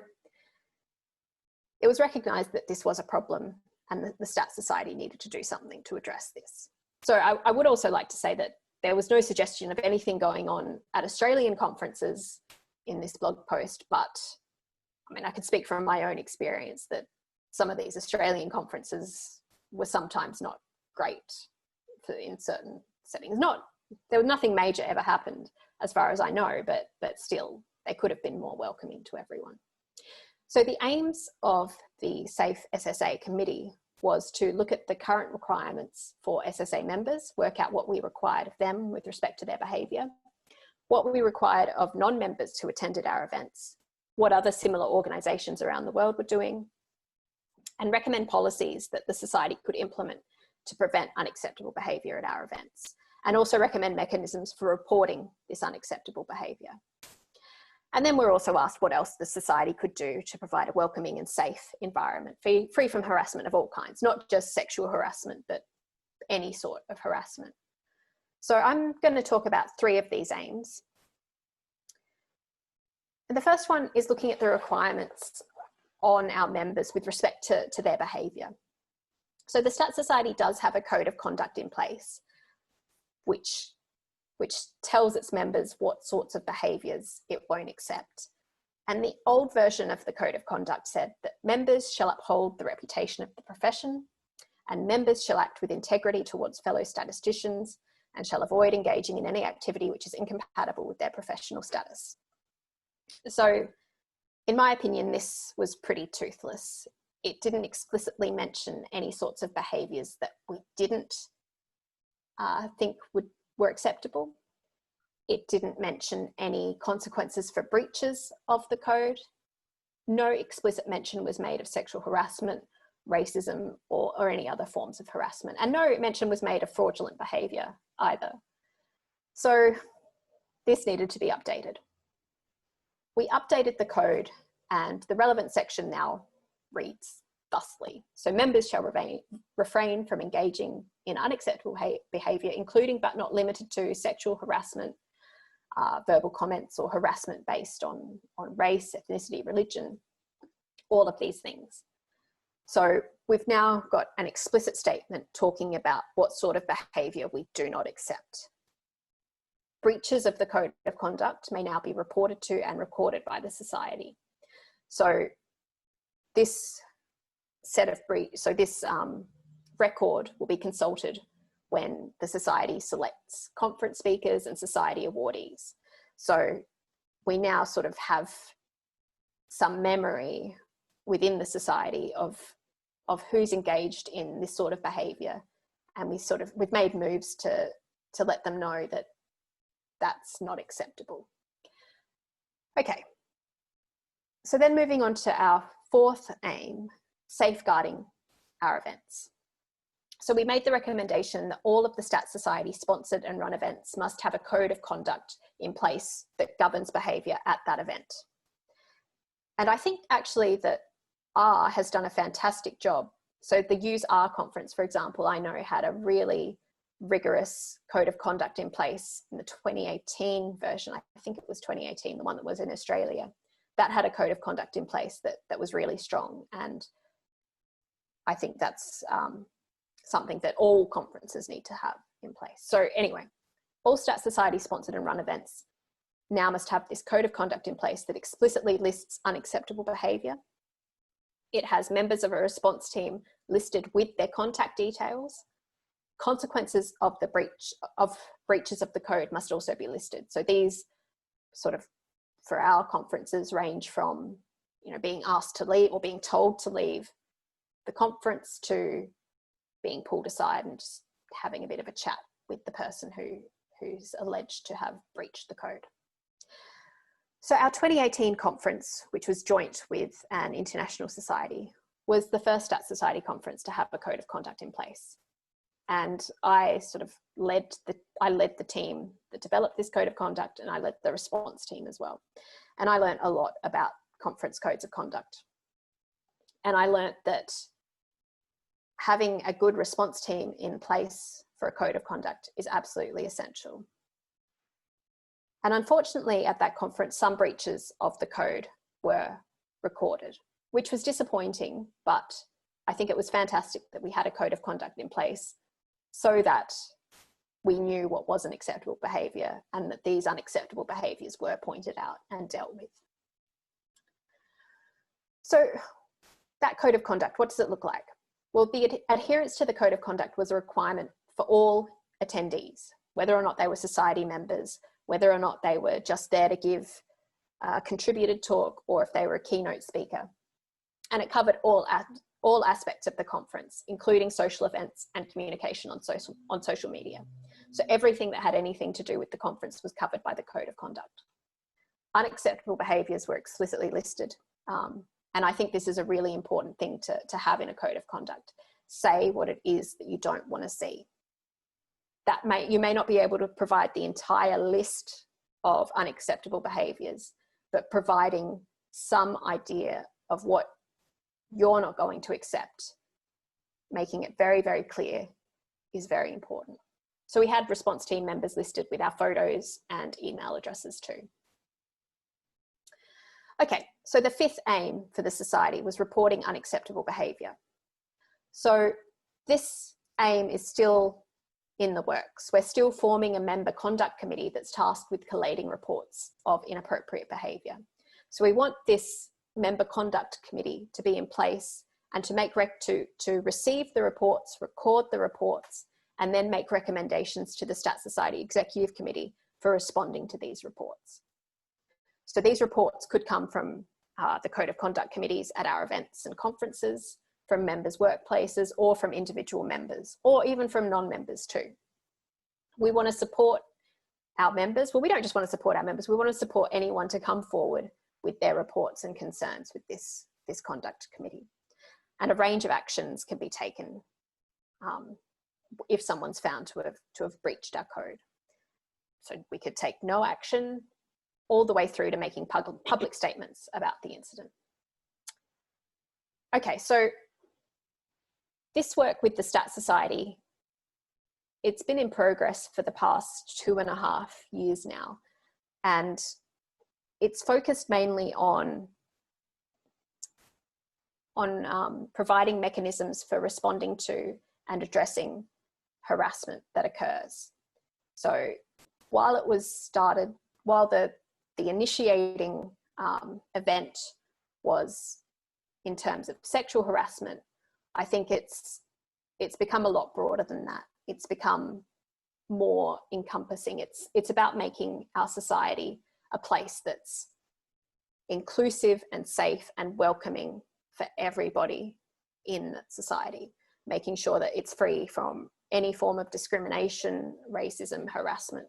it was recognised that this was a problem and the Stat Society needed to do something to address this. So I would also like to say that there was no suggestion of anything going on at Australian conferences in this blog post, but I mean, I can speak from my own experience that some of these Australian conferences were sometimes not great in certain settings. There was nothing major ever happened as far as I know, but still they could have been more welcoming to everyone. So the aims of the Safe SSA Committee was to look at the current requirements for SSA members, work out what we required of them with respect to their behaviour, what we required of non-members who attended our events, what other similar organisations around the world were doing, and recommend policies that the society could implement to prevent unacceptable behaviour at our events, and also recommend mechanisms for reporting this unacceptable behaviour. And then we're also asked what else the society could do to provide a welcoming and safe environment, free from harassment of all kinds, not just sexual harassment, but any sort of harassment. So I'm going to talk about three of these aims. And the first one is looking at the requirements on our members with respect to their behaviour. So the Stat Society does have a code of conduct in place, which tells its members what sorts of behaviours it won't accept. And the old version of the Code of Conduct said that members shall uphold the reputation of the profession, and members shall act with integrity towards fellow statisticians, and shall avoid engaging in any activity which is incompatible with their professional status. So, in my opinion, this was pretty toothless. It didn't explicitly mention any sorts of behaviours that we didn't think were acceptable. It didn't mention any consequences for breaches of the code. No explicit mention was made of sexual harassment, racism, or any other forms of harassment. And no mention was made of fraudulent behaviour either. So this needed to be updated. We updated the code, and the relevant section now reads thusly. So members shall refrain from engaging in unacceptable behaviour, including but not limited to sexual harassment, verbal comments, or harassment based on race, ethnicity, religion, all of these things. So we've now got an explicit statement talking about what sort of behaviour we do not accept. Breaches of the Code of Conduct may now be reported to and recorded by the society. So this record will be consulted when the society selects conference speakers and society awardees. So we now sort of have some memory within the society of who's engaged in this sort of behaviour, and we've made moves to let them know that that's not acceptable. Okay, so then moving on to our fourth aim, safeguarding our events. So we made the recommendation that all of the Stats Society sponsored and run events must have a code of conduct in place that governs behaviour at that event. And I think actually that R has done a fantastic job. So the Use R conference, for example, I know had a really rigorous code of conduct in place in the 2018 version. I think it was 2018, the one that was in Australia, that had a code of conduct in place that was really strong. And I think that's something that all conferences need to have in place. So anyway, all Stats Society sponsored and run events now must have this code of conduct in place that explicitly lists unacceptable behaviour. It has members of a response team listed with their contact details. Consequences of the breaches of the code must also be listed. So these sort of, for our conferences, range from, you know, being asked to leave or being told to leave the conference to being pulled aside and just having a bit of a chat with the person who's alleged to have breached the code. So our 2018 conference, which was joint with an international society, was the first Stats Society conference to have a code of conduct in place. And I sort of led the team that developed this code of conduct, and I led the response team as well. And I learned a lot about conference codes of conduct. And I learned that having a good response team in place for a code of conduct is absolutely essential. And unfortunately at that conference, some breaches of the code were recorded, which was disappointing, but I think it was fantastic that we had a code of conduct in place so that we knew what wasn't acceptable behaviour and that these unacceptable behaviours were pointed out and dealt with. So that code of conduct, what does it look like? Well, the adherence to the code of conduct was a requirement for all attendees, whether or not they were society members, whether or not they were just there to give a contributed talk, or if they were a keynote speaker. And it covered all aspects of the conference, including social events and communication on social media. So everything that had anything to do with the conference was covered by the code of conduct. Unacceptable behaviours were explicitly listed. And I think this is a really important thing to have in a code of conduct. Say what it is that you don't want to see. You may not be able to provide the entire list of unacceptable behaviours, but providing some idea of what you're not going to accept, making it very, very clear, is very important. So we had response team members listed with our photos and email addresses too. Okay, so the fifth aim for the society was reporting unacceptable behaviour. So this aim is still in the works. We're still forming a member conduct committee that's tasked with collating reports of inappropriate behaviour. So we want this member conduct committee to be in place and to receive the reports, record the reports, and then make recommendations to the Stats Society Executive Committee for responding to these reports. So these reports could come from the Code of Conduct committees at our events and conferences, from members' workplaces, or from individual members, or even from non-members too. We want to support our members. Well, we don't just want to support our members, we want to support anyone to come forward with their reports and concerns with this conduct committee. And a range of actions can be taken if someone's found to have breached our code. So we could take no action all the way through to making public statements about the incident. Okay, so this work with the Stats Society, it's been in progress for the past 2.5 years now, and it's focused mainly on providing mechanisms for responding to and addressing harassment that occurs. So while it was started, while the initiating event was in terms of sexual harassment, I think it's become a lot broader than that. It's become more encompassing. It's about making our society a place that's inclusive and safe and welcoming for everybody in society, making sure that it's free from any form of discrimination, racism, harassment.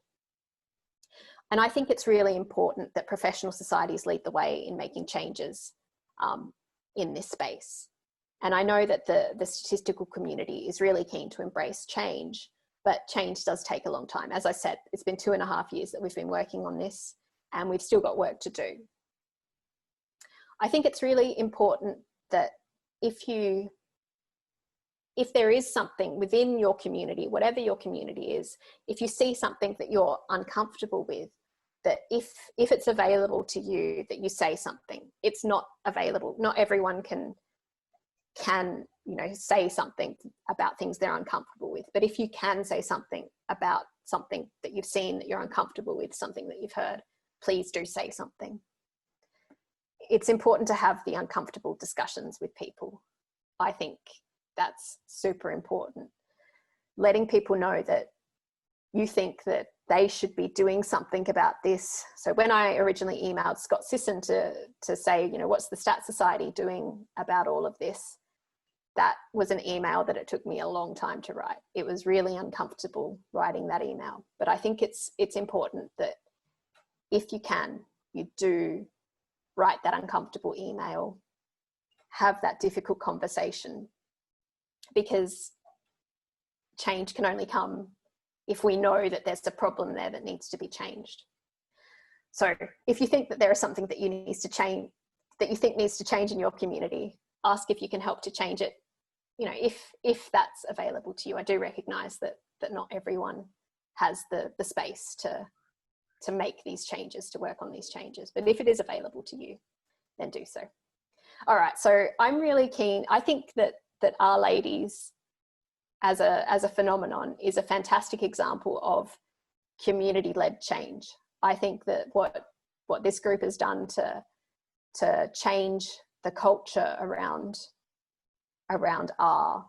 And I think it's really important that professional societies lead the way in making changes in this space. And I know that the statistical community is really keen to embrace change, but change does take a long time. As I said, it's been 2.5 years that we've been working on this, and we've still got work to do. I think it's really important that if there is something within your community, whatever your community is, if you see something that you're uncomfortable with, that if it's available to you, that you say something. It's not available. Not everyone can say something about things they're uncomfortable with. But if you can say something about something that you've seen that you're uncomfortable with, something that you've heard, please do say something. It's important to have the uncomfortable discussions with people. I think that's super important. Letting people know that you think that they should be doing something about this. So when I originally emailed Scott Sisson to say, what's the Stats Society doing about all of this? That was an email that it took me a long time to write. It was really uncomfortable writing that email. But I think it's important that if you can, you do write that uncomfortable email, have that difficult conversation, because change can only come if we know that there's a problem there that needs to be changed. So if you think that there is something that you think needs to change in your community, ask if you can help to change it. If that's available to you. I do recognize that not everyone has the space to make these changes, to work on these changes. But if it is available to you, then do so. All right, so I'm really keen. I think that Our Ladies as a phenomenon is a fantastic example of community-led change. I think that what this group has done to change the culture around R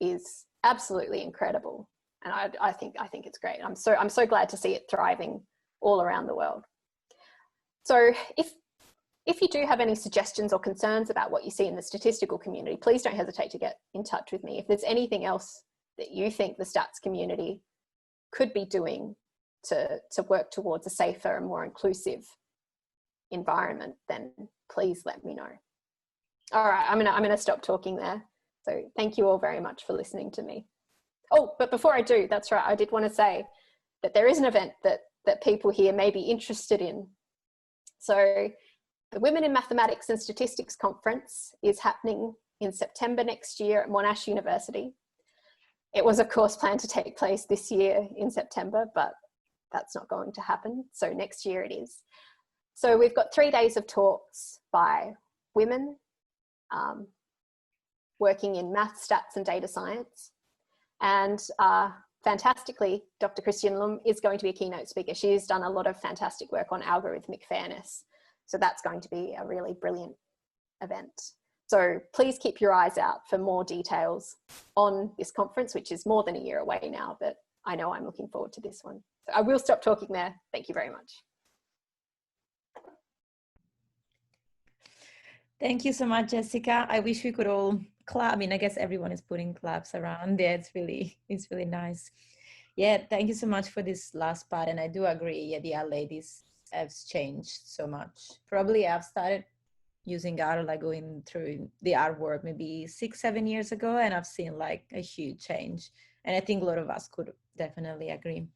is absolutely incredible, and I think it's great. I'm so glad to see it thriving all around the world. So if you do have any suggestions or concerns about what you see in the statistical community, please don't hesitate to get in touch with me. If there's anything else that you think the stats community could be doing to work towards a safer and more inclusive environment, then please let me know. All right, I'm gonna stop talking there. So thank you all very much for listening to me. Oh, but before I do, that's right, I did want to say that there is an event that people here may be interested in. So the Women in Mathematics and Statistics Conference is happening in September next year at Monash University. It was, of course, planned to take place this year in September, but that's not going to happen. So next year it is. So we've got 3 days of talks by women working in math, stats and data science. And fantastically, Dr. Christian Lum is going to be a keynote speaker. She's done a lot of fantastic work on algorithmic fairness. So that's going to be a really brilliant event. So please keep your eyes out for more details on this conference, which is more than a year away now, but I know I'm looking forward to this one. So I will stop talking there. Thank you very much. Thank you so much, Jessica. I wish we could all clap. I mean, I guess everyone is putting claps around. Yeah, it's really nice. Yeah, thank you so much for this last part. And I do agree. Yeah, the R ladies have changed so much. Probably I've started using R, like going through the R world maybe 6-7 years ago, and I've seen like a huge change. And I think a lot of us could definitely agree.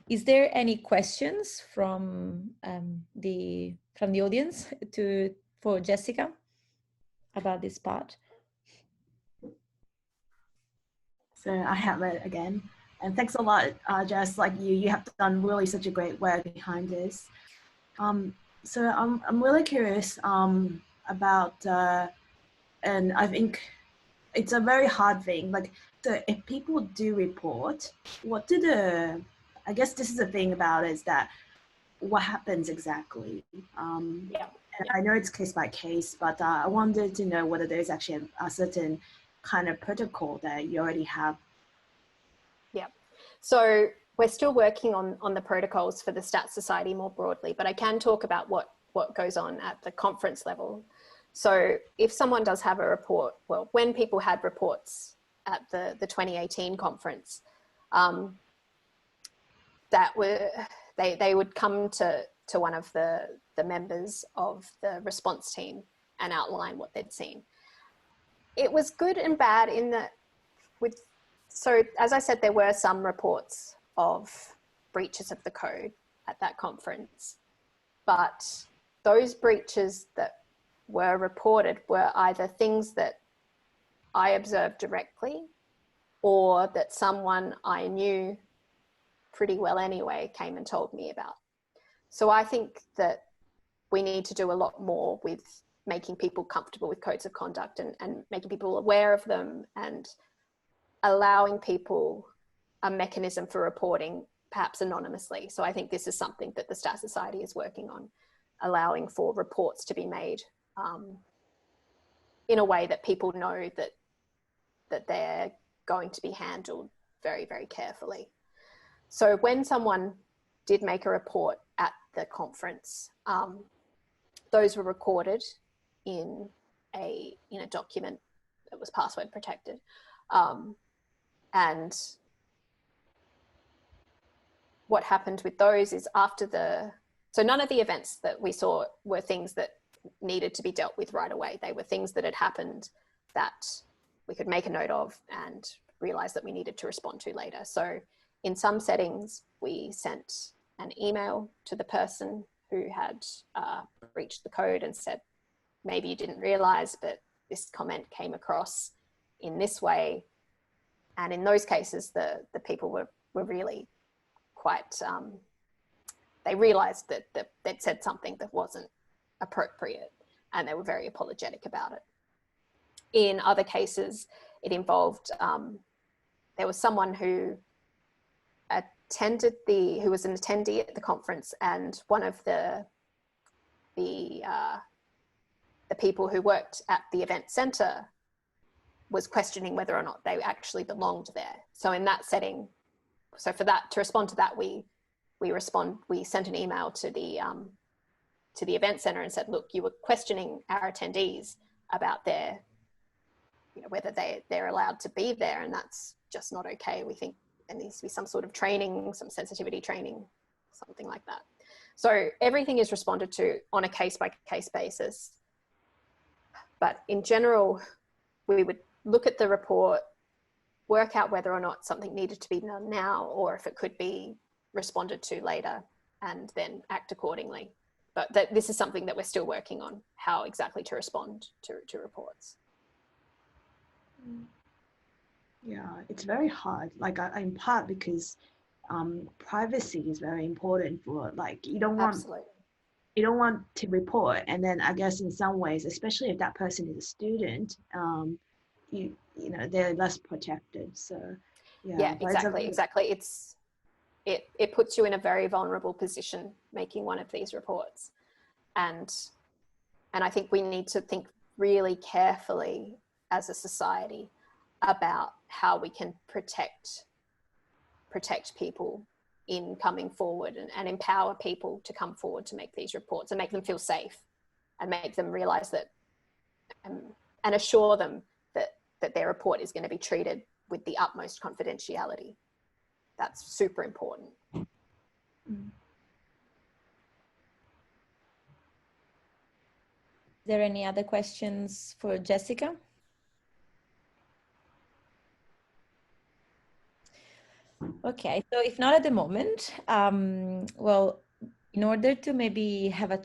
Is there any questions from the audience for Jessica about this part? So I have it again, and thanks a lot, Jess. Like you have done really such a great work behind this. So I'm really curious about, and I think it's a very hard thing. Like, so if people do report, I guess this is the thing about it, is that what happens exactly? And I know it's case by case, but I wanted to know whether there's actually a certain kind of protocol that you already have. Yeah, so we're still working on the protocols for the Stats Society more broadly, but I can talk about what goes on at the conference level. So if someone does have a report, well, when people had reports at the 2018 conference, that were, they would come to one of the members of the response team and outline what they'd seen. It was good and bad in that so as I said, there were some reports of breaches of the code at that conference, but those breaches that were reported were either things that I observed directly or that someone I knew pretty well anyway came and told me about. So I think that we need to do a lot more with making people comfortable with codes of conduct and making people aware of them and allowing people a mechanism for reporting, perhaps anonymously. So I think this is something that the Stat Society is working on, allowing for reports to be made in a way that people know that they're going to be handled very, very carefully. So when someone did make a report at the conference, those were recorded in a document that was password protected. And what happened with those is so none of the events that we saw were things that needed to be dealt with right away. They were things that had happened that we could make a note of and realize that we needed to respond to later. So in some settings, we sent an email to the person who had breached the code and said, maybe you didn't realize, but this comment came across in this way. And in those cases, the people were really quite, they realized that they'd said something that wasn't appropriate and they were very apologetic about it. In other cases, it involved, there was someone who who was an attendee at the conference, and one of the people who worked at the event center was questioning whether or not they actually belonged there. So in that setting, so for that, to respond to that, we sent an email to the event center and said, look, you were questioning our attendees about their, whether they're allowed to be there, and that's just not okay. We think there needs to be some sort of training, some sensitivity training, something like that. So everything is responded to on a case-by-case basis. But in general, we would look at the report, work out whether or not something needed to be done now, or if it could be responded to later, and then act accordingly. But this is something that we're still working on, how exactly to respond to reports. Yeah, it's very hard, like in part because privacy is very important for, like, you don't want to report, and then I guess in some ways, especially if that person is a student, you know, they're less protected. So yeah, exactly. It puts you in a very vulnerable position making one of these reports, and I think we need to think really carefully as a society about how we can protect people in coming forward, and empower people to come forward to make these reports and make them feel safe, and make them realize that and assure them that their report is going to be treated with the utmost confidentiality. That's super important. Is there any other questions for Jessica? Okay, so if not at the moment, well, in order to maybe have a